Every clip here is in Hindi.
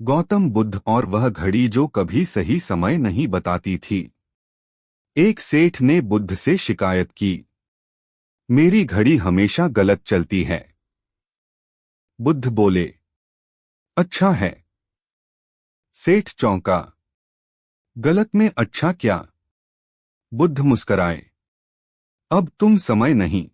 गौतम बुद्ध और वह घड़ी जो कभी सही समय नहीं बताती थी। एक सेठ ने बुद्ध से शिकायत की, मेरी घड़ी हमेशा गलत चलती है। बुद्ध बोले, अच्छा है। सेठ चौंका, गलत में अच्छा क्या? बुद्ध मुस्कराए, अब तुम समय नहीं,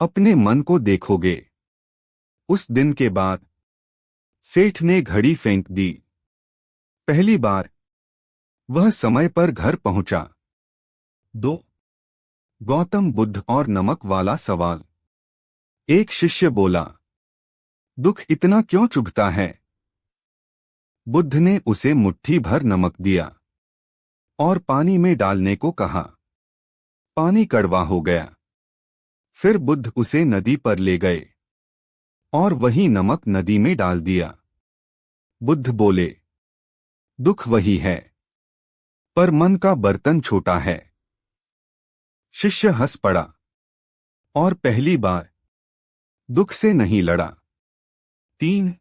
अपने मन को देखोगे। उस दिन के बाद सेठ ने घड़ी फेंक दी। पहली बार वह समय पर घर पहुंचा। 2. गौतम बुद्ध और नमक वाला सवाल। एक शिष्य बोला, दुख इतना क्यों चुभता है? बुद्ध ने उसे मुट्ठी भर नमक दिया और पानी में डालने को कहा। पानी कड़वा हो गया। फिर बुद्ध उसे नदी पर ले गए और वही नमक नदी में डाल दिया। बुद्ध बोले, दुख वही है, पर मन का बर्तन छोटा है। शिष्य हंस पड़ा और पहली बार दुख से नहीं लड़ा। 3.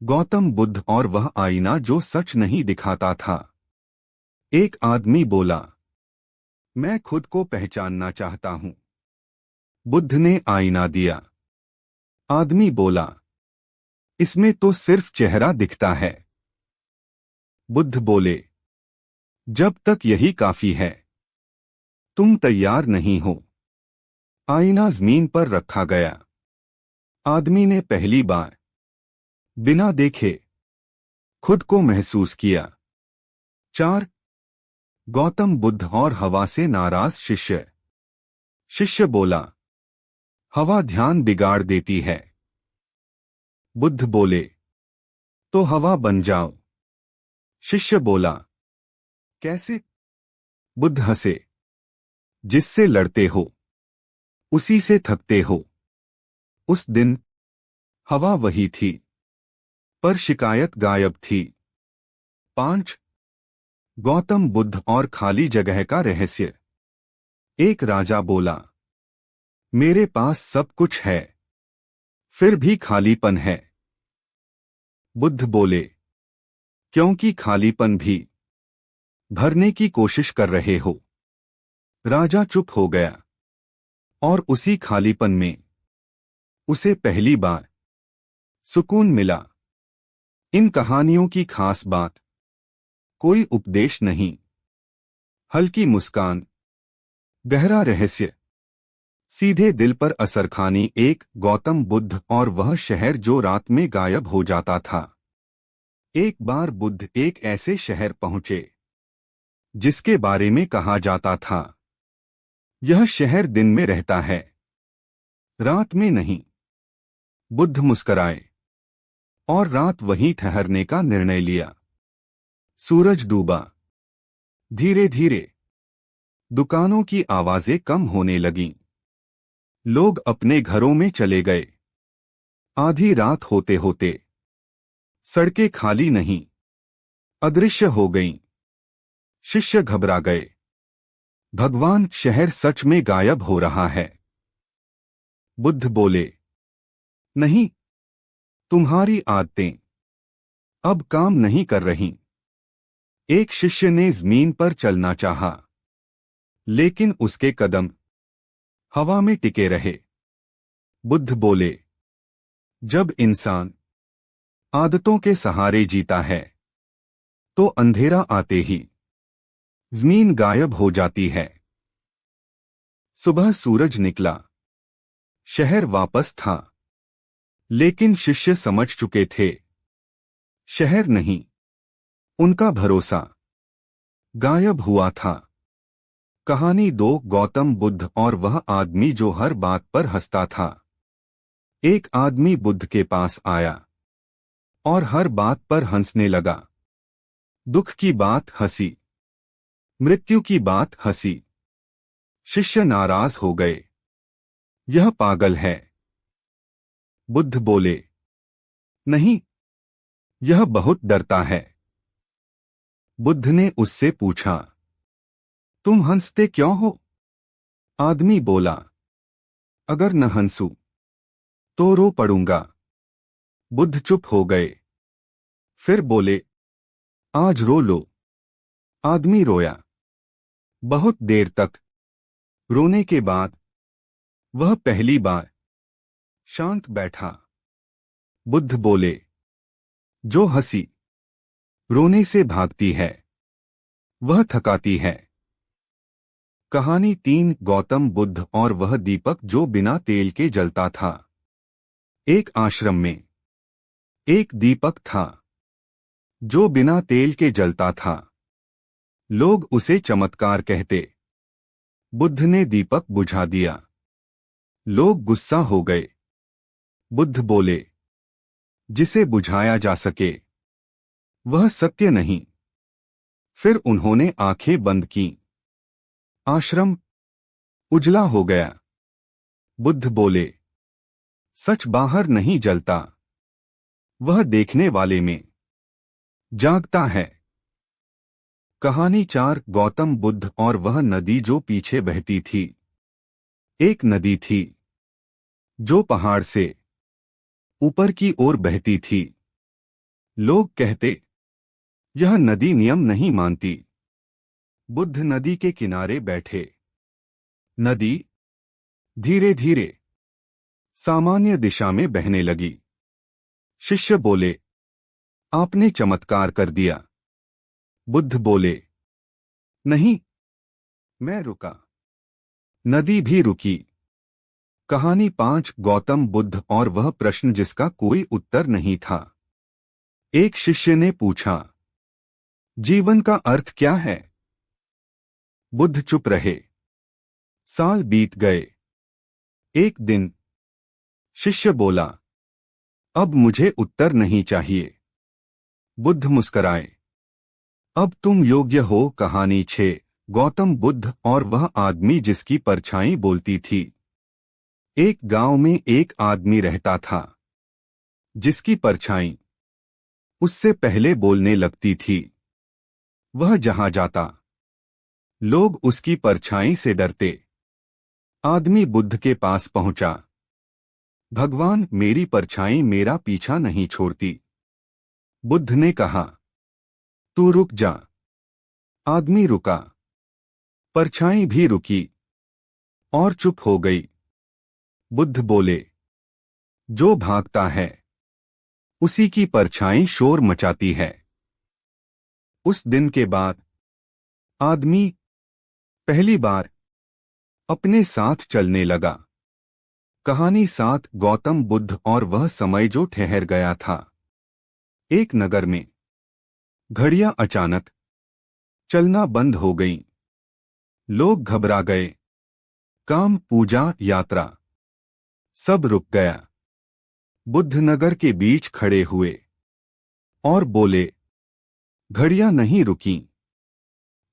गौतम बुद्ध और वह आईना जो सच नहीं दिखाता था। एक आदमी बोला, मैं खुद को पहचानना चाहता हूं। बुद्ध ने आईना दिया। आदमी बोला, इसमें तो सिर्फ चेहरा दिखता है। बुद्ध बोले, जब तक यही काफी है। तुम तैयार नहीं हो। आईना जमीन पर रखा गया। आदमी ने पहली बार बिना देखे खुद को महसूस किया। 4. गौतम बुद्ध और हवा से नाराज शिष्य। शिष्य बोला, हवा ध्यान बिगाड़ देती है। बुद्ध बोले, तो हवा बन जाओ। शिष्य बोला, कैसे? बुद्ध हंसे, जिससे लड़ते हो उसी से थकते हो। उस दिन हवा वही थी, पर शिकायत गायब थी। 5. गौतम बुद्ध और खाली जगह का रहस्य। एक राजा बोला, मेरे पास सब कुछ है, फिर भी खालीपन है। बुद्ध बोले, क्योंकि खालीपन भी भरने की कोशिश कर रहे हो। राजा चुप हो गया और उसी खालीपन में उसे पहली बार सुकून मिला। इन कहानियों की खास बात, कोई उपदेश नहीं, हल्की मुस्कान, गहरा रहस्य, सीधे दिल पर असर खानी। एक गौतम बुद्ध और वह शहर जो रात में गायब हो जाता था। एक बार बुद्ध एक ऐसे शहर पहुंचे जिसके बारे में कहा जाता था, यह शहर दिन में रहता है, रात में नहीं। बुद्ध मुस्कराए और रात वहीं ठहरने का निर्णय लिया। सूरज डूबा। धीरे धीरे दुकानों की आवाजें कम होने लगीं। लोग अपने घरों में चले गए। आधी रात होते होते सड़कें खाली नहीं, अदृश्य हो गईं। शिष्य घबरा गए, भगवान, शहर सच में गायब हो रहा है। बुद्ध बोले, नहीं, तुम्हारी आदतें अब काम नहीं कर रहीं। एक शिष्य ने जमीन पर चलना चाहा, लेकिन उसके कदम हवा में टिके रहे। बुद्ध बोले, जब इंसान आदतों के सहारे जीता है तो अंधेरा आते ही जमीन गायब हो जाती है। सुबह सूरज निकला। शहर वापस था, लेकिन शिष्य समझ चुके थे, शहर नहीं, उनका भरोसा गायब हुआ था। कहानी 2, गौतम बुद्ध और वह आदमी जो हर बात पर हंसता था। एक आदमी बुद्ध के पास आया और हर बात पर हंसने लगा। दुख की बात हंसी, मृत्यु की बात हंसी। शिष्य नाराज हो गए, यह पागल है। बुद्ध बोले, नहीं, यह बहुत डरता है। बुद्ध ने उससे पूछा, तुम हंसते क्यों हो? आदमी बोला, अगर न हंसूं तो रो पड़ूंगा। बुद्ध चुप हो गए। फिर बोले, आज रो लो। आदमी रोया। बहुत देर तक रोने के बाद वह पहली बार शांत बैठा। बुद्ध बोले, जो हंसी रोने से भागती है वह थकाती है। कहानी 3। गौतम बुद्ध और वह दीपक जो बिना तेल के जलता था। एक आश्रम में एक दीपक था जो बिना तेल के जलता था। लोग उसे चमत्कार कहते। बुद्ध ने दीपक बुझा दिया। लोग गुस्सा हो गए। बुद्ध बोले, जिसे बुझाया जा सके वह सत्य नहीं। फिर उन्होंने आंखें बंद की। आश्रम उजला हो गया। बुद्ध बोले, सच बाहर नहीं जलता, वह देखने वाले में जागता है। कहानी 4। गौतम बुद्ध और वह नदी जो पीछे बहती थी। एक नदी थी जो पहाड़ से ऊपर की ओर बहती थी। लोग कहते, यह नदी नियम नहीं मानती। बुद्ध नदी के किनारे बैठे। नदी धीरे धीरे सामान्य दिशा में बहने लगी। शिष्य बोले, आपने चमत्कार कर दिया। बुद्ध बोले, नहीं, मैं रुका। नदी भी रुकी। कहानी 5। गौतम बुद्ध और वह प्रश्न जिसका कोई उत्तर नहीं था। एक शिष्य ने पूछा, जीवन का अर्थ क्या है? बुद्ध चुप रहे। साल बीत गए। एक दिन शिष्य बोला, अब मुझे उत्तर नहीं चाहिए। बुद्ध मुस्कराए, अब तुम योग्य हो। कहानी 6। गौतम बुद्ध और वह आदमी जिसकी परछाई बोलती थी। एक गांव में एक आदमी रहता था जिसकी परछाई उससे पहले बोलने लगती थी। वह जहां जाता लोग उसकी परछाई से डरते। आदमी बुद्ध के पास पहुंचा। भगवान, मेरी परछाई मेरा पीछा नहीं छोड़ती। बुद्ध ने कहा, तू रुक जा। आदमी रुका। परछाई भी रुकी और चुप हो गई। बुद्ध बोले, जो भागता है उसी की परछाई शोर मचाती है। उस दिन के बाद आदमी पहली बार अपने साथ चलने लगा। कहानी 7। गौतम बुद्ध और वह समय जो ठहर गया था। एक नगर में घड़ियां अचानक चलना बंद हो गईं। लोग घबरा गए। काम, पूजा, यात्रा सब रुक गया। बुद्ध नगर के बीच खड़े हुए और बोले, घड़ियां नहीं रुकीं,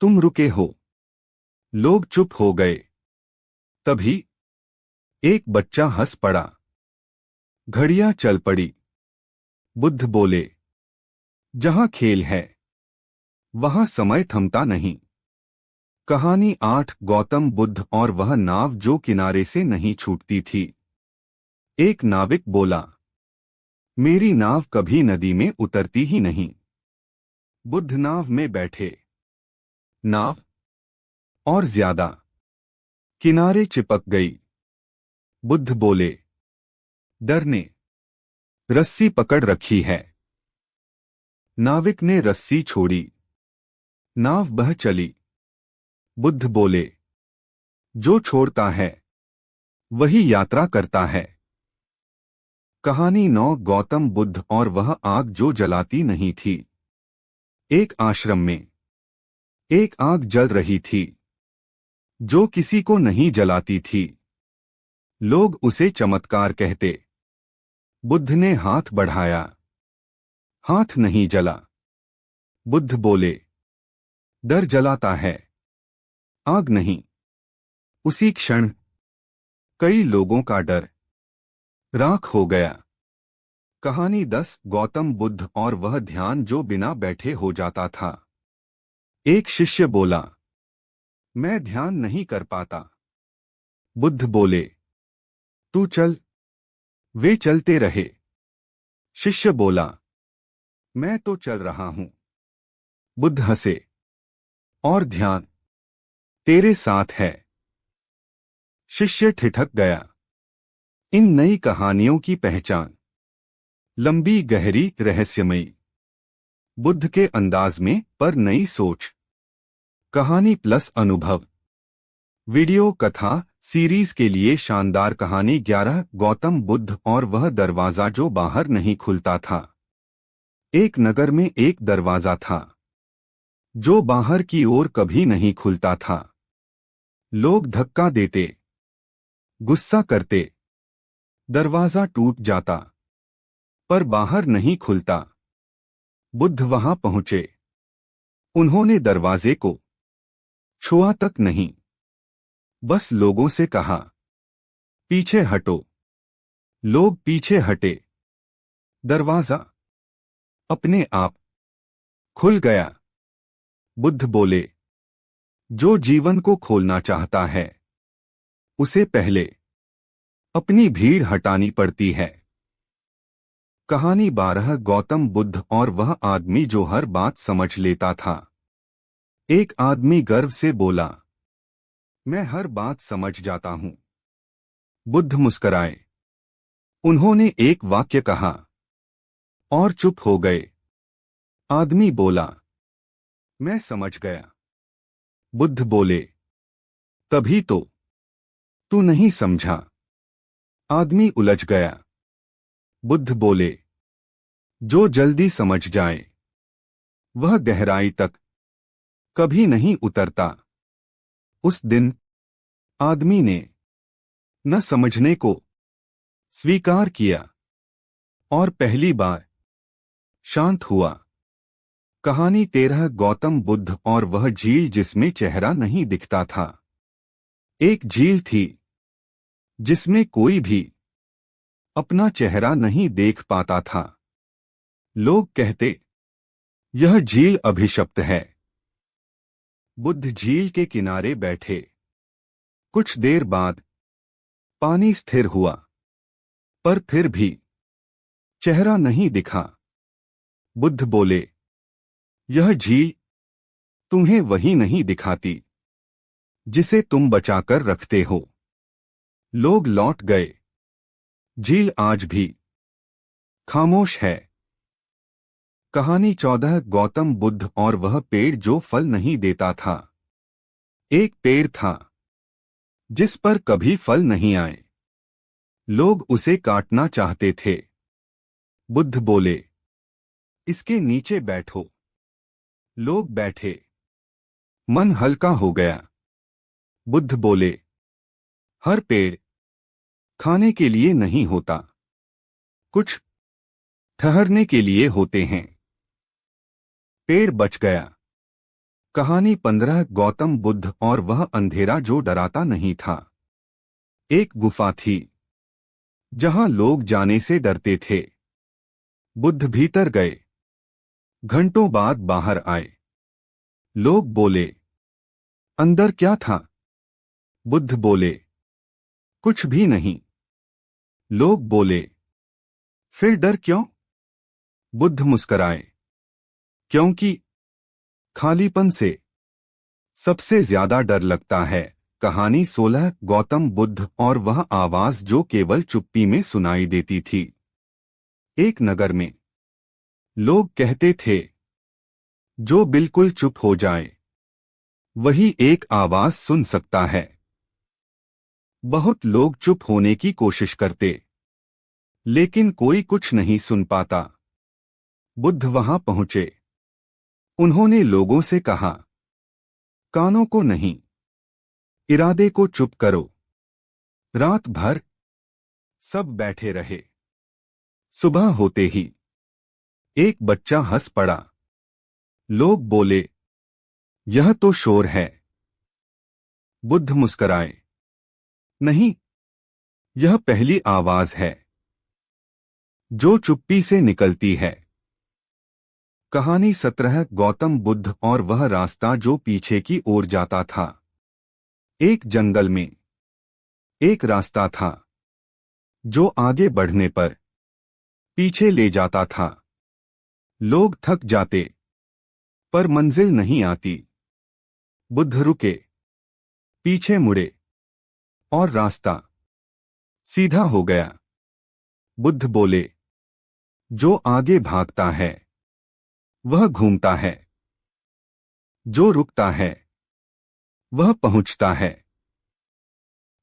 तुम रुके हो। लोग चुप हो गए। तभी एक बच्चा हंस पड़ा। घड़ियां चल पड़ी। बुद्ध बोले, जहां खेल है वहां समय थमता नहीं। कहानी 8। गौतम बुद्ध और वह नाव जो किनारे से नहीं छूटती थी। एक नाविक बोला, मेरी नाव कभी नदी में उतरती ही नहीं। बुद्ध नाव में बैठे। नाव और ज्यादा किनारे चिपक गई। बुद्ध बोले, डर ने रस्सी पकड़ रखी है। नाविक ने रस्सी छोड़ी। नाव बह चली। बुद्ध बोले, जो छोड़ता है वही यात्रा करता है। कहानी 9। गौतम बुद्ध और वह आग जो जलाती नहीं थी। एक आश्रम में एक आग जल रही थी जो किसी को नहीं जलाती थी। लोग उसे चमत्कार कहते। बुद्ध ने हाथ बढ़ाया। हाथ नहीं जला। बुद्ध बोले, डर जलाता है, आग नहीं। उसी क्षण कई लोगों का डर राख हो गया। कहानी 10। गौतम बुद्ध और वह ध्यान जो बिना बैठे हो जाता था। एक शिष्य बोला, मैं ध्यान नहीं कर पाता। बुद्ध बोले, तू चल। वे चलते रहे। शिष्य बोला, मैं तो चल रहा हूं। बुद्ध हंसे। और ध्यान तेरे साथ है। शिष्य ठिठक गया। इन नई कहानियों की पहचान लंबी, गहरी, रहस्यमयी। बुद्ध के अंदाज में, पर नई सोच। कहानी प्लस अनुभव। वीडियो कथा सीरीज के लिए शानदार कहानी 11 गौतम बुद्ध और वह दरवाजा जो बाहर नहीं खुलता था। एक नगर में एक दरवाजा था जो बाहर की ओर कभी नहीं खुलता था। लोग धक्का देते, गुस्सा करते, दरवाजा टूट जाता, पर बाहर नहीं खुलता। बुद्ध वहां पहुंचे। उन्होंने दरवाजे को छुआ तक नहीं, बस लोगों से कहा, पीछे हटो। लोग पीछे हटे। दरवाजा अपने आप खुल गया। बुद्ध बोले, जो जीवन को खोलना चाहता है उसे पहले अपनी भीड़ हटानी पड़ती है। कहानी 12 गौतम बुद्ध और वह आदमी जो हर बात समझ लेता था। एक आदमी गर्व से बोला, मैं हर बात समझ जाता हूं। बुद्ध मुस्कराए। उन्होंने एक वाक्य कहा और चुप हो गए। आदमी बोला, मैं समझ गया। बुद्ध बोले, तभी तो तू नहीं समझा। आदमी उलझ गया। बुद्ध बोले, जो जल्दी समझ जाए वह गहराई तक कभी नहीं उतरता। उस दिन आदमी ने न समझने को स्वीकार किया और पहली बार शांत हुआ। कहानी 13 गौतम बुद्ध और वह झील जिसमें चेहरा नहीं दिखता था। एक झील थी जिसमें कोई भी अपना चेहरा नहीं देख पाता था। लोग कहते, यह झील अभिशप्त है। बुद्ध झील के किनारे बैठे। कुछ देर बाद पानी स्थिर हुआ, पर फिर भी चेहरा नहीं दिखा। बुद्ध बोले, यह झील तुम्हें वही नहीं दिखाती जिसे तुम बचाकर रखते हो। लोग लौट गए। झील आज भी खामोश है। कहानी 14 गौतम बुद्ध और वह पेड़ जो फल नहीं देता था। एक पेड़ था जिस पर कभी फल नहीं आए। लोग उसे काटना चाहते थे। बुद्ध बोले, इसके नीचे बैठो। लोग बैठे। मन हल्का हो गया। बुद्ध बोले, हर पेड़ खाने के लिए नहीं होता, कुछ ठहरने के लिए होते हैं। पेड़ बच गया। कहानी 15 गौतम बुद्ध और वह अंधेरा जो डराता नहीं था। एक गुफा थी जहां लोग जाने से डरते थे। बुद्ध भीतर गए। घंटों बाद बाहर आए। लोग बोले, अंदर क्या था? बुद्ध बोले, कुछ भी नहीं। लोग बोले, फिर डर क्यों? बुद्ध मुस्कराए, क्योंकि खालीपन से सबसे ज्यादा डर लगता है। कहानी 16 गौतम बुद्ध और वह आवाज जो केवल चुप्पी में सुनाई देती थी। एक नगर में लोग कहते थे, जो बिल्कुल चुप हो जाए वही एक आवाज सुन सकता है। बहुत लोग चुप होने की कोशिश करते, लेकिन कोई कुछ नहीं सुन पाता। बुद्ध वहां पहुंचे। उन्होंने लोगों से कहा, कानों को नहीं, इरादे को चुप करो। रात भर सब बैठे रहे। सुबह होते ही एक बच्चा हंस पड़ा। लोग बोले, यह तो शोर है। बुद्ध मुस्कराए, नहीं, यह पहली आवाज है जो चुप्पी से निकलती है। कहानी 17 गौतम बुद्ध और वह रास्ता जो पीछे की ओर जाता था। एक जंगल में एक रास्ता था जो आगे बढ़ने पर पीछे ले जाता था। लोग थक जाते, पर मंजिल नहीं आती। बुद्ध रुके, पीछे मुड़े, और रास्ता सीधा हो गया। बुद्ध बोले, जो आगे भागता है वह घूमता है, जो रुकता है वह पहुंचता है।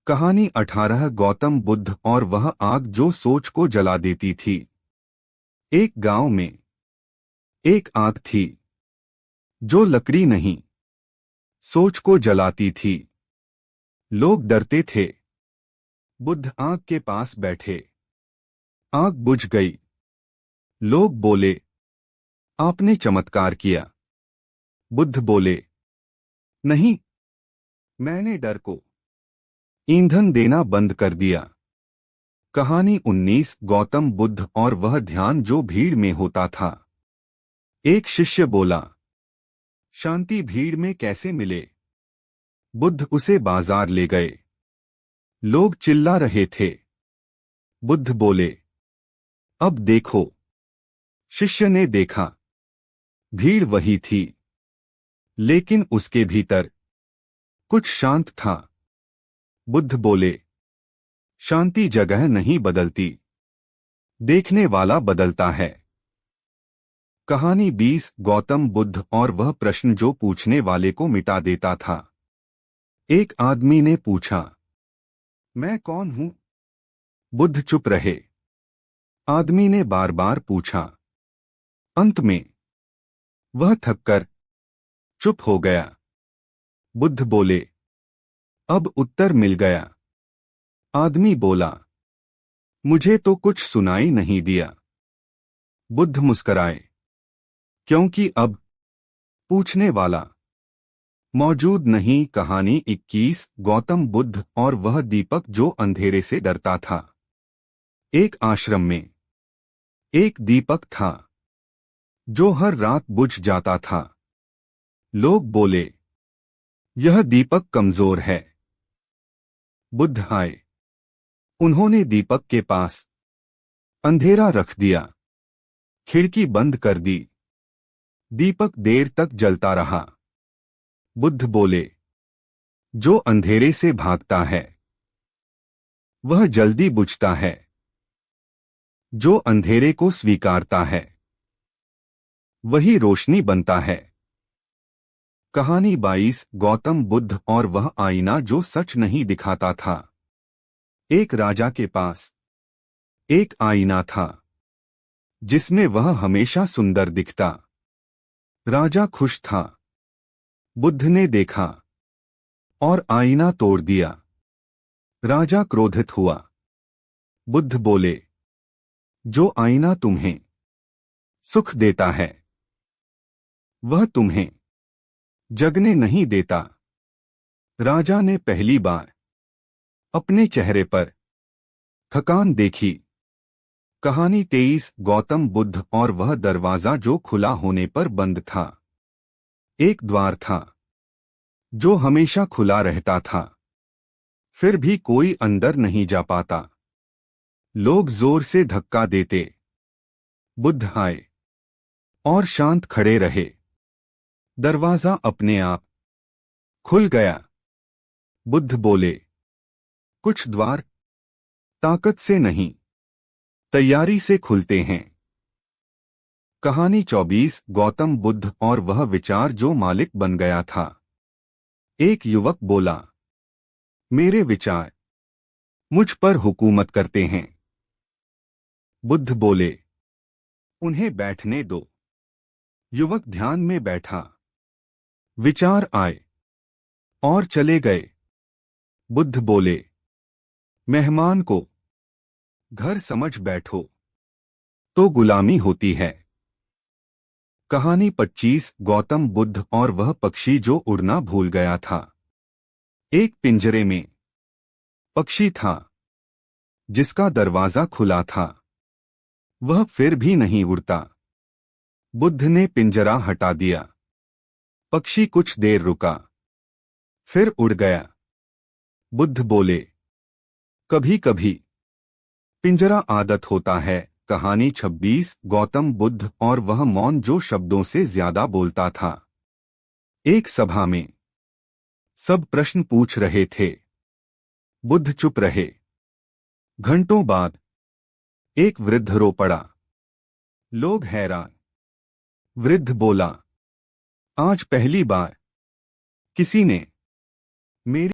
कहानी 18 गौतम बुद्ध और वह आग जो सोच को जला देती थी। एक गांव में एक आग थी जो लकड़ी नहीं, सोच को जलाती थी। लोग डरते थे। बुद्ध आग के पास बैठे। आग बुझ गई। लोग बोले, आपने चमत्कार किया। बुद्ध बोले, नहीं, मैंने डर को ईंधन देना बंद कर दिया। कहानी 19 गौतम बुद्ध और वह ध्यान जो भीड़ में होता था। एक शिष्य बोला, शांति भीड़ में कैसे मिले? बुद्ध उसे बाजार ले गए। लोग चिल्ला रहे थे। बुद्ध बोले, अब देखो। शिष्य ने देखा। भीड़ वही थी, लेकिन उसके भीतर कुछ शांत था। बुद्ध बोले, शांति जगह नहीं बदलती, देखने वाला बदलता है। कहानी 20 गौतम बुद्ध और वह प्रश्न जो पूछने वाले को मिटा देता था। एक आदमी ने पूछा, मैं कौन हूं? बुद्ध चुप रहे। आदमी ने बार बार पूछा। अंत में वह थककर चुप हो गया। बुद्ध बोले, अब उत्तर मिल गया। आदमी बोला, मुझे तो कुछ सुनाई नहीं दिया। बुद्ध मुस्कराए, क्योंकि अब पूछने वाला मौजूद नहीं। कहानी 21 गौतम बुद्ध और वह दीपक जो अंधेरे से डरता था। एक आश्रम में एक दीपक था जो हर रात बुझ जाता था। लोग बोले, यह दीपक कमजोर है। बुद्ध आए। उन्होंने दीपक के पास अंधेरा रख दिया, खिड़की बंद कर दी। दीपक देर तक जलता रहा। बुद्ध बोले, जो अंधेरे से भागता है वह जल्दी बुझता है, जो अंधेरे को स्वीकारता है वही रोशनी बनता है। कहानी 22 गौतम बुद्ध और वह आईना जो सच नहीं दिखाता था। एक राजा के पास एक आईना था जिसमें वह हमेशा सुंदर दिखता। राजा खुश था। बुद्ध ने देखा और आईना तोड़ दिया। राजा क्रोधित हुआ। बुद्ध बोले, जो आईना तुम्हें सुख देता है वह तुम्हें जगने नहीं देता। राजा ने पहली बार अपने चेहरे पर थकान देखी। कहानी 23 गौतम बुद्ध और वह दरवाजा जो खुला होने पर बंद था। एक द्वार था जो हमेशा खुला रहता था, फिर भी कोई अंदर नहीं जा पाता। लोग जोर से धक्का देते। बुद्ध आए और शांत खड़े रहे। दरवाजा अपने आप खुल गया। बुद्ध बोले, कुछ द्वार ताकत से नहीं, तैयारी से खुलते हैं। कहानी 24 गौतम बुद्ध और वह विचार जो मालिक बन गया था। एक युवक बोला, मेरे विचार मुझ पर हुकूमत करते हैं। बुद्ध बोले, उन्हें बैठने दो। युवक ध्यान में बैठा। विचार आए और चले गए। बुद्ध बोले, मेहमान को घर समझ बैठो तो गुलामी होती है। कहानी 25 गौतम बुद्ध और वह पक्षी जो उड़ना भूल गया था। एक पिंजरे में पक्षी था जिसका दरवाजा खुला था। वह फिर भी नहीं उड़ता। बुद्ध ने पिंजरा हटा दिया। पक्षी कुछ देर रुका, फिर उड़ गया। बुद्ध बोले, कभी कभी पिंजरा आदत होता है। कहानी 26 गौतम बुद्ध और वह मौन जो शब्दों से ज्यादा बोलता था। एक सभा में सब प्रश्न पूछ रहे थे। बुद्ध चुप रहे। घंटों बाद एक वृद्ध रो पड़ा। लोग हैरान। वृद्ध बोला, आज पहली बार किसी ने मेरी